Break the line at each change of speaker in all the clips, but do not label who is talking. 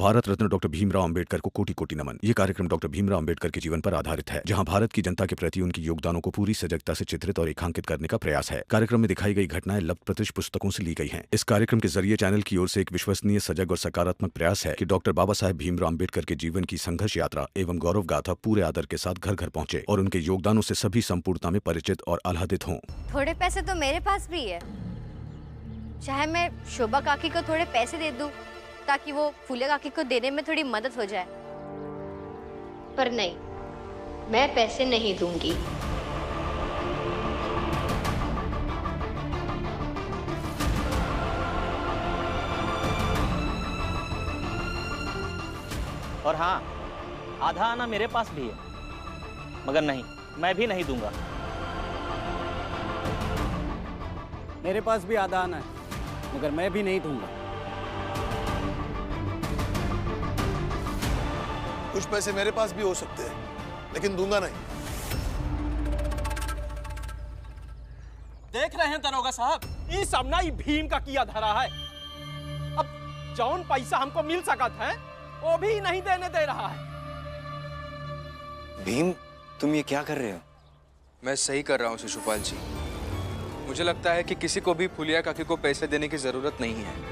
Bharat Ratna doctor Bhimrao Ambedkar को कोटि कोटि नमन। ये कार्यक्रम डॉक्टर भीमराव अंबेडकर के जीवन पर आधारित है, जहां भारत की जनता के प्रति उनके योगदानों को पूरी सजगता से चित्रित और रेखांकित करने का प्रयास है। कार्यक्रम में दिखाई गई घटनाएं लब्ध पुस्तकों से ली गई हैं। इस कार्यक्रम के जरिए चैनल की ओर से एक विश्वसनीय, सजग और सकारात्मक प्रयास है कि डॉक्टर बाबा साहेब भीमराव अंबेडकर के जीवन की संघर्ष यात्रा एवं गौरव गाथा पूरे आदर के साथ घर घर पहुंचे और उनके योगदानों से सभी संपूर्णता में परिचित और आह्लादित हों।
थोड़े पैसे तो मेरे पास भी है, चाहे मैं शोभा काकी को थोड़े पैसे दे दूं ताकि वो फूले काकी को देने में थोड़ी मदद हो जाए, पर नहीं, मैं पैसे नहीं दूंगी।
और हाँ, आधा आना मेरे पास भी है, मगर नहीं, मैं भी नहीं दूंगा।
मेरे पास भी आधा आना है, मगर मैं भी नहीं दूंगा।
कुछ पैसे मेरे पास भी हो सकते हैं, लेकिन दूंगा नहीं।
देख रहे हैं दरोगा साहब, ये सब ना भीम का किया धरा है। अब जौन पैसा हमको मिल सकत है वो भी नहीं देने दे रहा है।
भीम, तुम ये क्या कर रहे हो?
मैं सही कर रहा हूँ शिशुपाल जी। मुझे लगता है कि किसी को भी फुलिया काकी को पैसे देने की जरूरत नहीं है।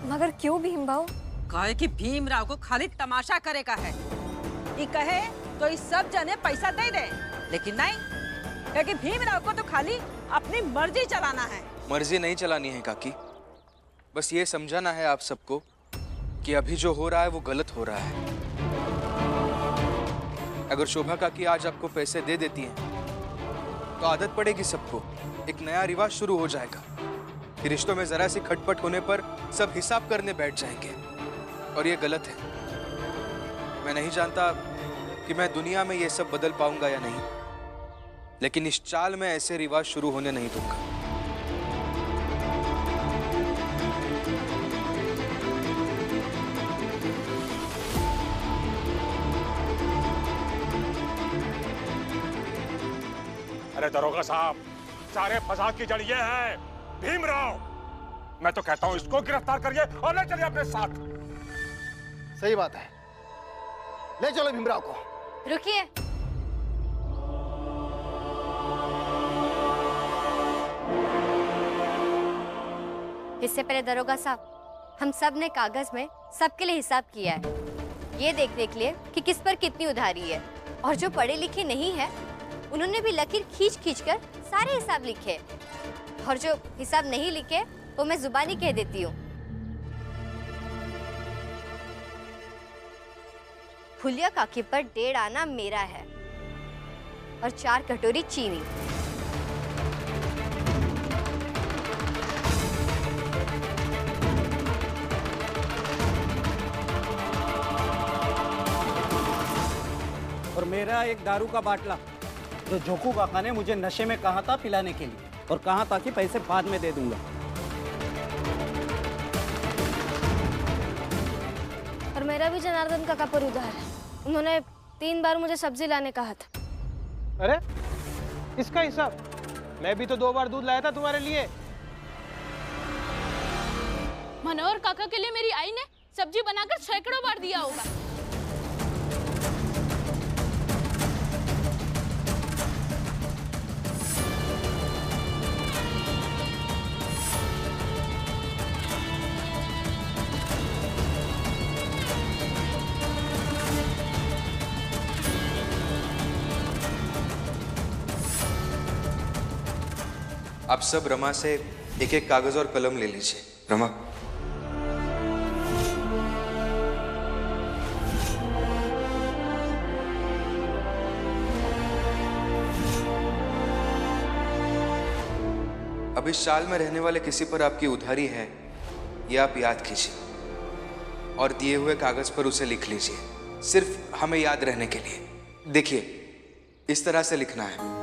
मगर क्यों भीमराव?
कहे कि भीमराव को खाली तमाशा करे का है। ये कहे तो इस सब जने पैसा दे दे, लेकिन नहीं, क्योंकि भीमराव को तो खाली अपनी मर्जी चलाना है।
मर्जी नहीं चलानी है काकी, बस ये समझाना है आप सबको कि अभी जो हो रहा है वो गलत हो रहा है। अगर शोभा काकी आज आपको पैसे दे देती हैं तो आदत पड़ेगी सबको, एक नया रिवाज शुरू हो जाएगा। फिर रिश्तों में जरा सी खटपट होने पर सब हिसाब करने बैठ जाएंगे, और ये गलत है। मैं नहीं जानता कि मैं दुनिया में ये सब बदल पाऊंगा या नहीं, लेकिन इस चाल में ऐसे रिवाज शुरू होने नहीं दूंगा।
अरे दरोगा साहब, सारे फसाद की जड़ ये है भीमराव। मैं तो कहता हूं इसको गिरफ्तार करिए और ले चलिए अपने साथ।
सही बात है, ले चलो भीमराव को।
रुकिए, इससे पहले दरोगा साहब, हम सब ने कागज में सबके लिए हिसाब किया है, ये देखने के लिए कि किस पर कितनी उधारी है। और जो पढ़े लिखे नहीं है उन्होंने भी लकीर खींच खींच कर सारे हिसाब लिखे, और जो हिसाब नहीं लिखे वो मैं जुबानी कह देती हूँ। फुलिया काकी पर 1.5 आना मेरा है और 4 कटोरी चीनी।
और मेरा एक दारू का बाटला जो जोकू काका ने मुझे नशे में कहा था पिलाने के लिए, और कहा था कि पैसे बाद में दे दूंगा।
और मेरा भी जनार्दन काका पर उधार है, उन्होंने 3 बार मुझे सब्जी लाने कहा था।
अरे इसका हिसाब? मैं भी तो 2 बार दूध लाया था तुम्हारे लिए।
मनोहर काका के लिए मेरी आई ने सब्जी बनाकर सैकड़ों बार दिया होगा।
आप सब रमा से एक एक कागज और कलम ले लीजिए। रमा, अब इस साल में रहने वाले किसी पर आपकी उधारी है, ये आप याद कीजिए और दिए हुए कागज पर उसे लिख लीजिए, सिर्फ हमें याद रहने के लिए। देखिए, इस तरह से लिखना है,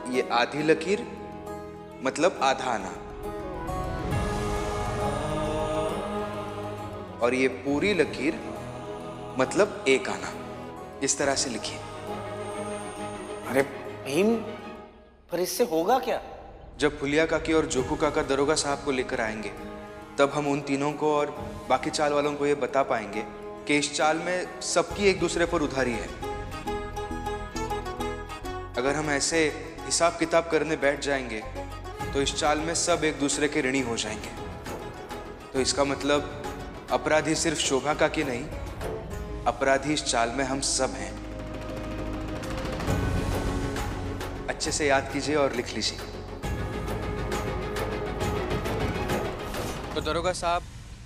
ये आधी लकीर मतलब आधा आना, और ये पूरी लकीर मतलब 1 आना। इस तरह से लिखिए।
अरे भीम, पर इससे होगा क्या?
जब फुलिया काकी और जोकू काका दरोगा साहब को लेकर आएंगे, तब हम उन तीनों को और बाकी चाल वालों को ये बता पाएंगे कि इस चाल में सबकी एक दूसरे पर उधारी है। अगर हम ऐसे हिसाब किताब करने बैठ जाएंगे तो इस चाल में सब एक दूसरे के ऋणी हो जाएंगे। तो इसका मतलब अपराधी सिर्फ शोभा काकी नहीं, अपराधी इस चाल में हम सब हैं। अच्छे से याद कीजिए और लिख लीजिए। तो दरोगा साहब,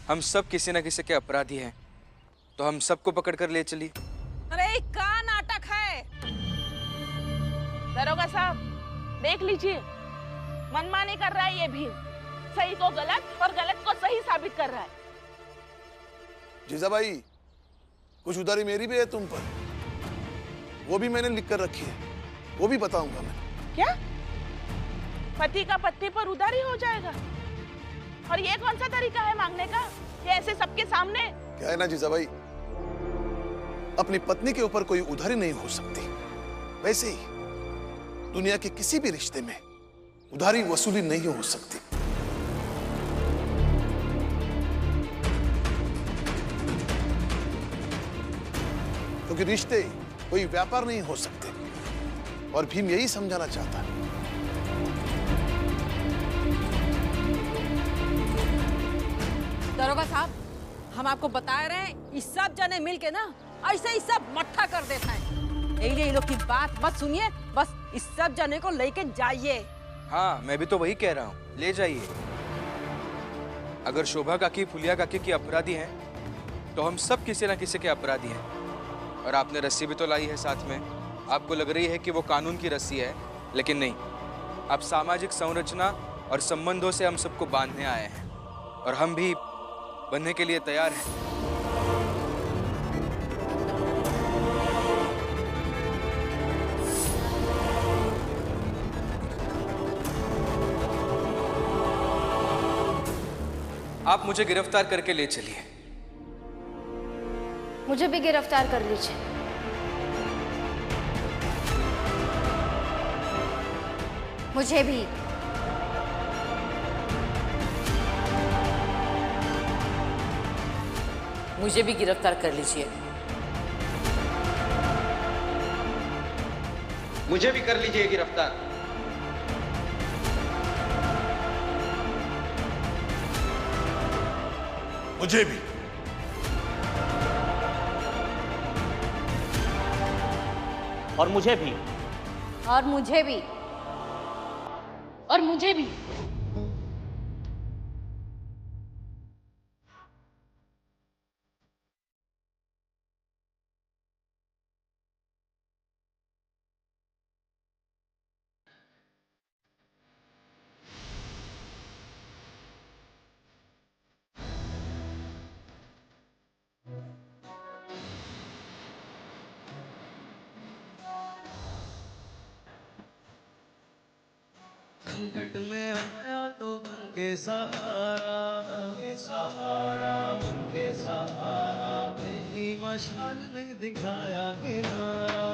हम सब किसी न किसी के अपराधी हैं, तो हम सबको पकड़ कर ले चलिए।
अरे क्या नाटक है?
दरोगा साहब देख लीजिए, मनमानी कर रहा है ये भीम। सही को गलत और गलत को सही साबित कर रहा है।
जीजाबाई, कुछ उधारी मेरी भी है तुम पर, वो भी मैंने लिख कर रखी है, वो भी बताऊंगा मैं।
क्या पति का पत्नी पर उधारी हो जाएगा? और ये कौन सा तरीका है मांगने का? ये ऐसे सबके सामने?
क्या है ना जीजाबाई, अपनी पत्नी के ऊपर कोई उधारी नहीं हो सकती। वैसे ही दुनिया के किसी भी रिश्ते में उधारी वसूली नहीं हो सकती। क्योंकि रिश्ते कोई व्यापार नहीं हो सकते, और भीम यही समझाना चाहता है।
दरोगा साहब, हम आपको बता रहे हैं, इस सब जने मिल के ना ऐसे ही सब मट्ठा कर देता है। ये लोग की बात मत सुनिए, बस इस सब जने को लेके जाइए।
हाँ, मैं भी तो वही कह रहा हूँ, ले जाइए। अगर शोभा काकी, फुलिया काकी की अपराधी हैं, तो हम सब किसी न किसी के अपराधी हैं। और आपने रस्सी भी तो लाई है साथ में। आपको लग रही है कि वो कानून की रस्सी है, लेकिन नहीं, आप सामाजिक संरचना और संबंधों से हम सबको बांधने आए हैं, और हम भी बनने के लिए तैयार हैं। आप मुझे गिरफ्तार करके ले चलिए।
मुझे भी गिरफ्तार कर लीजिए।
मुझे भी।
मुझे भी गिरफ्तार कर लीजिए।
मुझे भी कर लीजिए गिरफ्तार।
मुझे भी।
और मुझे भी।
और मुझे भी।
और मुझे भी।
संकट में आया तो के सहारा मेरी मशाल ने दिखाया किनारा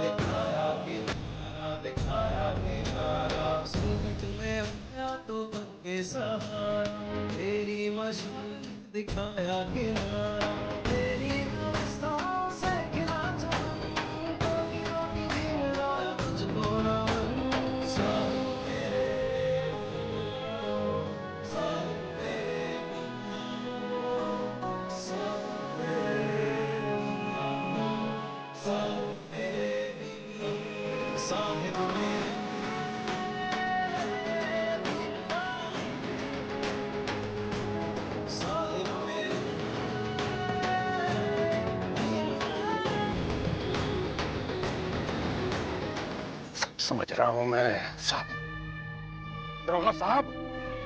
संकट में आया तो के सहारा मेरी मशाल ने दिखाया किनारा तेरी व्यवस्था से खिला मुझको ना
समझ रहा हूं मैं साहब। दरोगा साहब,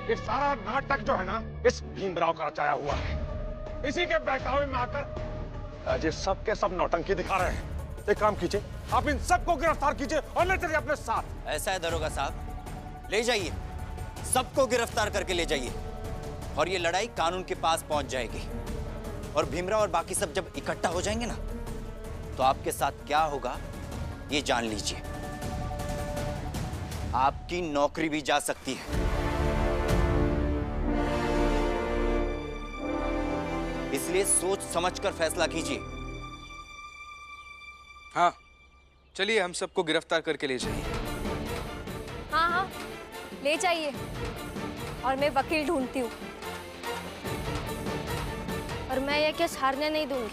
ये सारा नाटक जो है ना, इस भीमराव का रचाया हुआ है। इसी के बहकावे में आकर आज ये सब के सब नौटंकी दिखा रहे हैं। एक काम कीजिए, आप इन सबको गिरफ्तार कीजिए और ले चलिए अपने साथ।
ऐसा है दरोगा साहब, ले जाइए, सबको गिरफ्तार करके ले जाइए, और ये लड़ाई कानून के पास पहुंच जाएगी। और भीमराव और बाकी सब जब इकट्ठा हो जाएंगे ना, तो आपके साथ क्या होगा ये जान लीजिए। आपकी नौकरी भी जा सकती है। इसलिए सोच समझकर फैसला कीजिए।
हाँ, चलिए हम सबको गिरफ्तार करके ले जाइए।
हाँ हाँ, ले जाइए। और मैं वकील ढूंढती हूँ।
और मैं ये केस हारने नहीं दूंगी।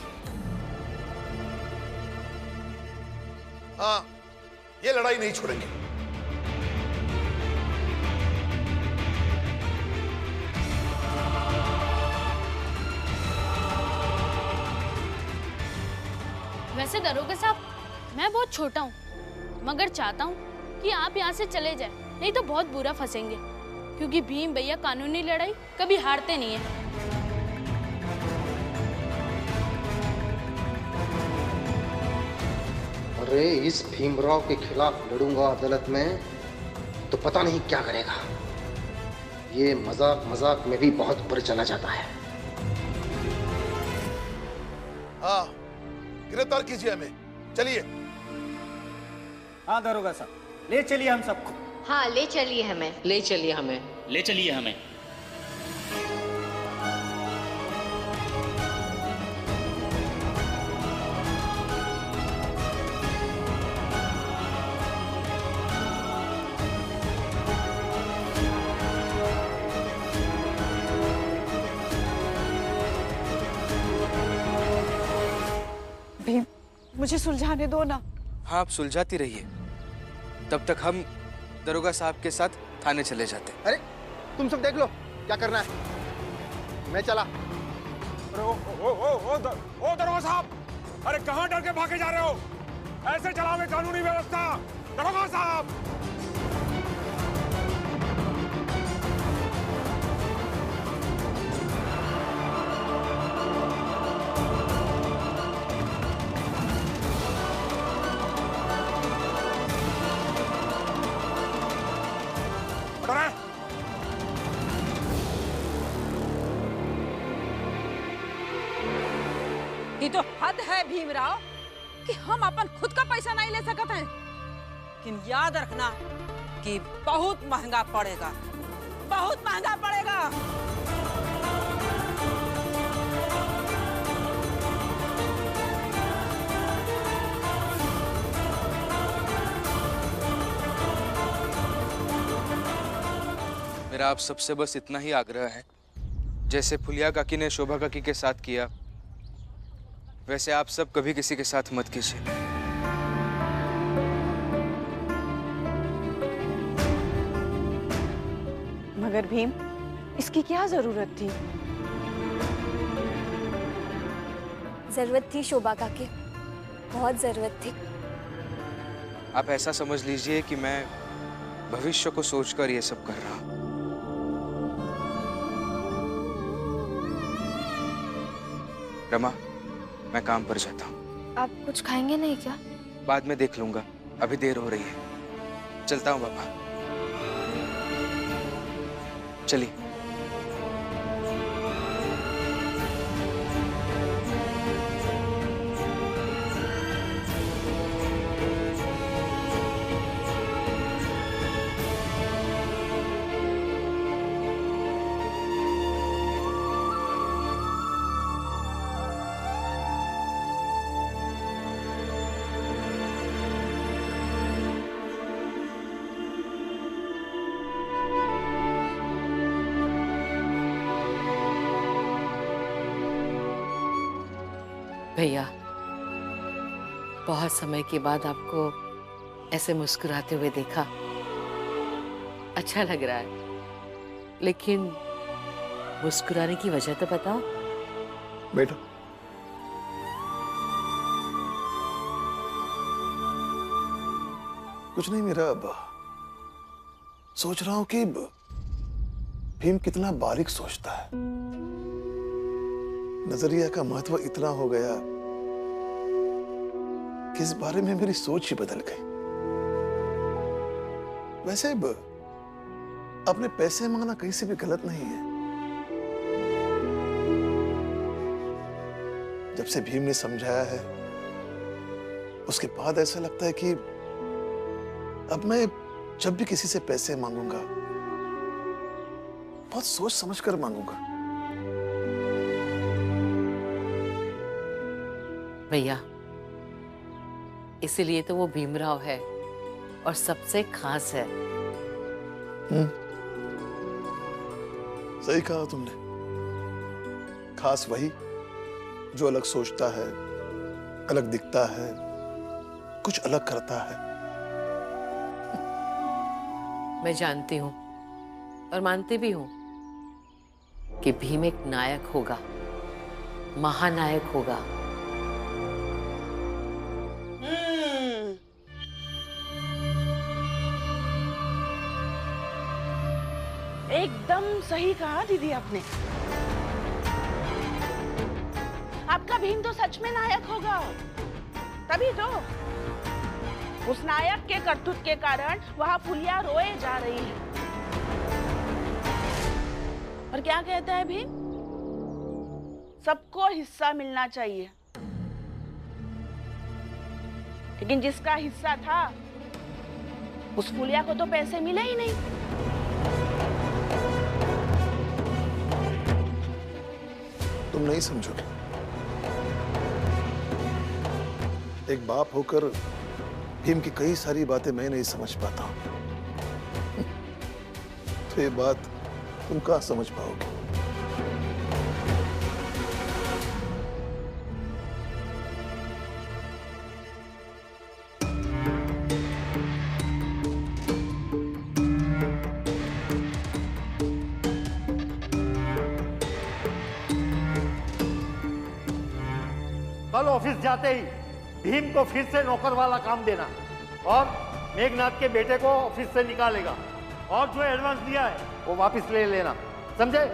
हाँ, ये लड़ाई नहीं छोड़ेंगे।
वैसे दरोगा साहब, मैं बहुत छोटा हूँ, मगर चाहता हूँ कि आप यहाँ से चले जाएं, नहीं तो बहुत बुरा फंसेंगे, क्योंकि भीम भैया कानूनी लड़ाई कभी हारते नहीं है।
अरे इस भीमराव के खिलाफ लड़ूंगा अदालत में तो पता नहीं क्या करेगा। ये मजाक मजाक में भी बहुत ऊपर चला जाता है।
हाँ, गिरफ्तार कीजिए हमें। चलिए।
हाँ दरोगा साहब, ले चलिए हम सबको।
हाँ, ले चलिए हमें।
ले चलिए हमें।
ले चलिए हमें।
भीम, मुझे सुलझाने दो ना।
हाँ, आप सुलझाती रहिए, तब तक हम दरोगा साहब के साथ थाने चले जाते।
अरे तुम सब देख लो क्या करना है, मैं चला।
अरे ओ दरोगा साहब, अरे कहाँ डर के भागे जा रहे हो? ऐसे चलाओगे कानूनी व्यवस्था? दरोगा साहब!
ये तो हद है भीमराव कि हम अपन खुद का पैसा नहीं ले सकते हैं, लेकिन याद रखना कि बहुत महंगा पड़ेगा, बहुत महंगा पड़ेगा।
मेरा आप सबसे बस इतना ही आग्रह है, जैसे फुलिया काकी ने शोभा काकी के साथ किया, वैसे आप सब कभी किसी के साथ मत कीजिए।
मगर भीम, इसकी क्या जरूरत थी?
जरूरत थी शोभा काकी, बहुत जरूरत थी।
आप ऐसा समझ लीजिए कि मैं भविष्य को सोचकर ये सब कर रहा हूं। रमा, मैं काम पर जाता हूँ।
आप कुछ खाएंगे नहीं क्या?
बाद में देख लूंगा, अभी देर हो रही है। चलता हूँ बाबा। चलिए।
भैया, बहुत समय के बाद आपको ऐसे मुस्कुराते हुए देखा, अच्छा लग रहा है, लेकिन मुस्कुराने की वजह तो बताओ।
बेटा, कुछ नहीं, मेरा सोच रहा हूं कि भीम कितना बारीक सोचता है। नजरिया का महत्व इतना हो गया कि इस बारे में मेरी सोच ही बदल गई। वैसे अपने पैसे मांगना कहीं से भी गलत नहीं है। जब से भीम ने समझाया है, उसके बाद ऐसा लगता है कि अब मैं जब भी किसी से पैसे मांगूंगा, बहुत सोच समझकर मांगूंगा।
भैया, इसीलिए तो वो भीमराव है और सबसे खास है।
सही कहा तुमने। खास वही जो अलग सोचता है, अलग दिखता है, कुछ अलग करता है।
मैं जानती हूँ और मानती भी हूँ कि भीम एक नायक होगा, महानायक होगा।
एकदम सही कहा दीदी आपने। आपका भीम तो सच में नायक होगा, तभी तो उस नायक के करतूत के कारण वहां फुलिया रोए जा रही है। और क्या कहता है भीम? सबको हिस्सा मिलना चाहिए, लेकिन जिसका हिस्सा था उस फुलिया को तो पैसे मिले ही नहीं।
तुम नहीं समझोगे। एक बाप होकर भीम की कई सारी बातें मैं नहीं समझ पाता हूं। तो ये बात तुम कहाँ समझ पाओगे?
कल ऑफिस जाते ही भीम को फिर से नौकर वाला काम देना और मेघनाथ के बेटे को ऑफिस से निकालेगा और जो एडवांस दिया है वो वापस ले लेना, समझे?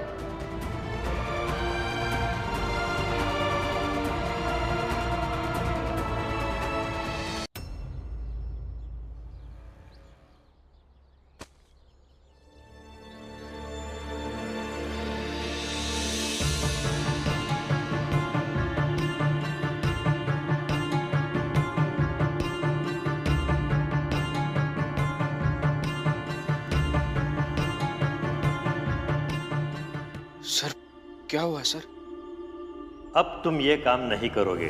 सर, क्या हुआ सर?
अब तुम ये काम नहीं करोगे।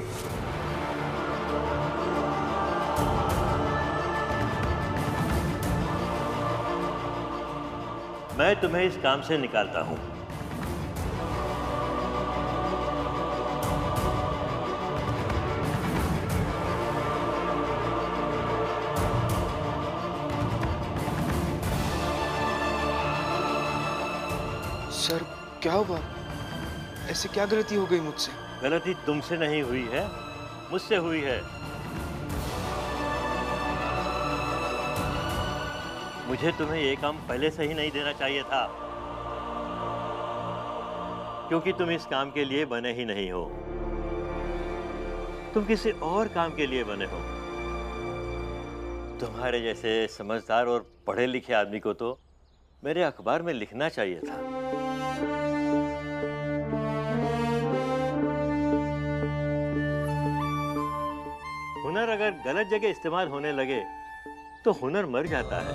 मैं तुम्हें इस काम से निकालता हूं।
सर, क्या हुआ? ऐसे क्या गलती हो गई मुझसे?
गलती तुमसे नहीं हुई है, मुझसे हुई है। मुझे तुम्हें ये काम पहले से ही नहीं देना चाहिए था, क्योंकि तुम इस काम के लिए बने ही नहीं हो। तुम किसी और काम के लिए बने हो। तुम्हारे जैसे समझदार और पढ़े लिखे आदमी को तो मेरे अखबार में लिखना चाहिए था। हुनर अगर गलत जगह इस्तेमाल होने लगे तो हुनर मर जाता है।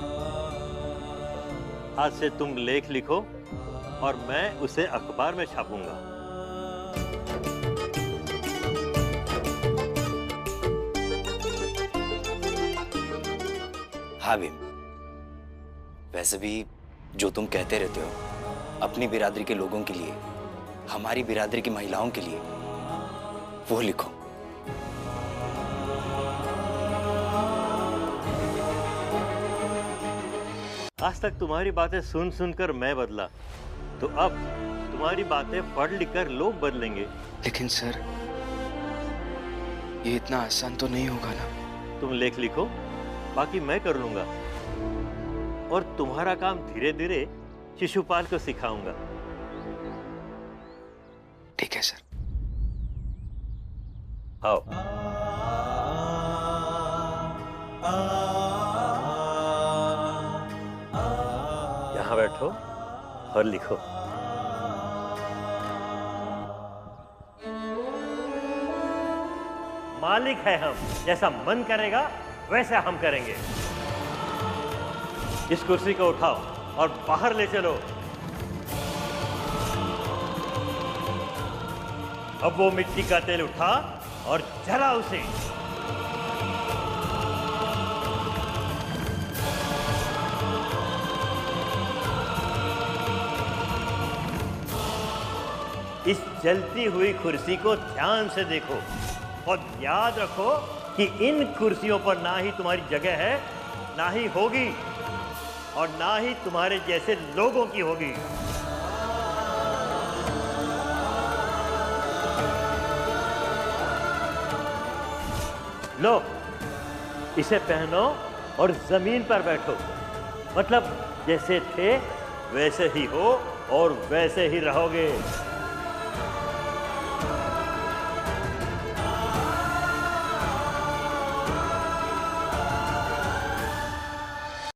आज से तुम लेख लिखो और मैं उसे अखबार में छापूंगा।
हाँ भीम, वैसे भी जो तुम कहते रहते हो अपनी बिरादरी के लोगों के लिए, हमारी बिरादरी की महिलाओं के लिए, वो लिखो।
आज तक तुम्हारी बातें सुन सुनकर मैं बदला, तो अब तुम्हारी बातें पढ़ लिखकर लोग बदलेंगे।
लेकिन सर, ये इतना आसान तो नहीं होगा ना?
तुम लेख लिखो, बाकी मैं कर लूंगा, और तुम्हारा काम धीरे धीरे शिशुपाल को सिखाऊंगा।
ठीक है सर।
आओ। यहाँ बैठो और लिखो। मालिक है हम, जैसा मन करेगा वैसा हम करेंगे। इस कुर्सी को उठाओ और बाहर ले चलो। अब वो मिट्टी का तेल उठा और जला उसे। इस जलती हुई कुर्सी को ध्यान से देखो और याद रखो कि इन कुर्सियों पर ना ही तुम्हारी जगह है, ना ही होगी, और ना ही तुम्हारे जैसे लोगों की होगी। लो, इसे पहनो और जमीन पर बैठो। मतलब जैसे थे वैसे ही हो और वैसे ही रहोगे।